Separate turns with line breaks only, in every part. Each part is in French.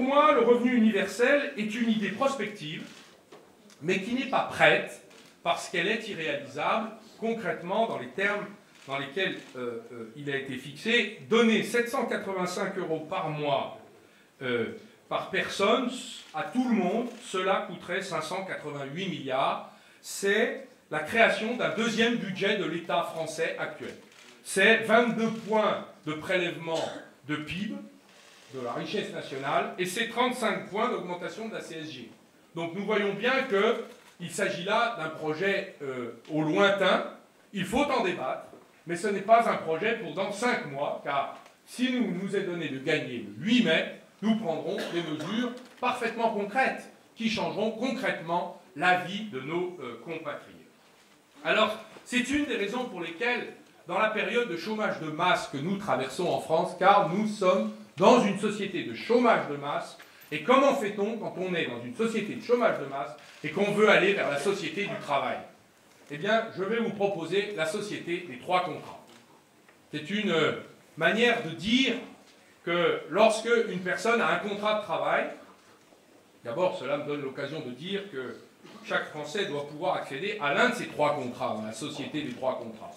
moi, le revenu universel est une idée prospective, mais qui n'est pas prête parce qu'elle est irréalisable concrètement dans les termes dans lesquels il a été fixé. Donner 785 € par mois par personne à tout le monde, cela coûterait 588 milliards. C'est la création d'un deuxième budget de l'État français actuel. C'est 22 points de prélèvement de PIB, de la richesse nationale, et c'est 35 points d'augmentation de la CSG. Donc nous voyons bien qu'il s'agit là d'un projet au lointain. Il faut en débattre, mais ce n'est pas un projet pour dans 5 mois, car si nous est donné de gagner le 8 mai, nous prendrons des mesures parfaitement concrètes qui changeront concrètement la vie de nos compatriotes. Alors, c'est une des raisons pour lesquelles, dans la période de chômage de masse que nous traversons en France, car nous sommes dans une société de chômage de masse, et comment fait-on quand on est dans une société de chômage de masse et qu'on veut aller vers la société du travail? Eh bien, je vais vous proposer la société des 3 contrats. C'est une manière de dire que lorsque une personne a un contrat de travail, d'abord cela me donne l'occasion de dire que chaque Français doit pouvoir accéder à l'un de ces 3 contrats, dans la société des 3 contrats.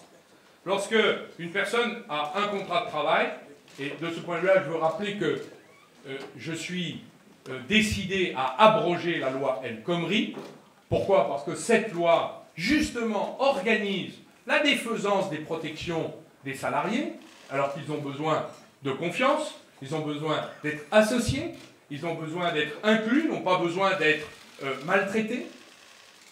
Lorsque une personne a un contrat de travail, et de ce point de vue-là, je veux rappeler que je suis décidé à abroger la loi El Khomri. Pourquoi? Parce que cette loi, justement, organise la défaisance des protections des salariés, alors qu'ils ont besoin de confiance, ils ont besoin d'être associés, ils ont besoin d'être inclus, n'ont pas besoin d'être maltraités.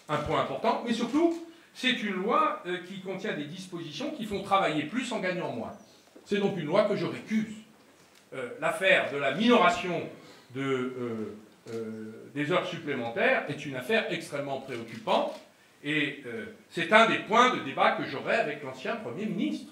Un point important, mais surtout, c'est une loi qui contient des dispositions qui font travailler plus en gagnant moins. C'est donc une loi que je récuse. L'affaire de la minoration des heures supplémentaires est une affaire extrêmement préoccupante et c'est un des points de débat que j'aurai avec l'ancien Premier ministre.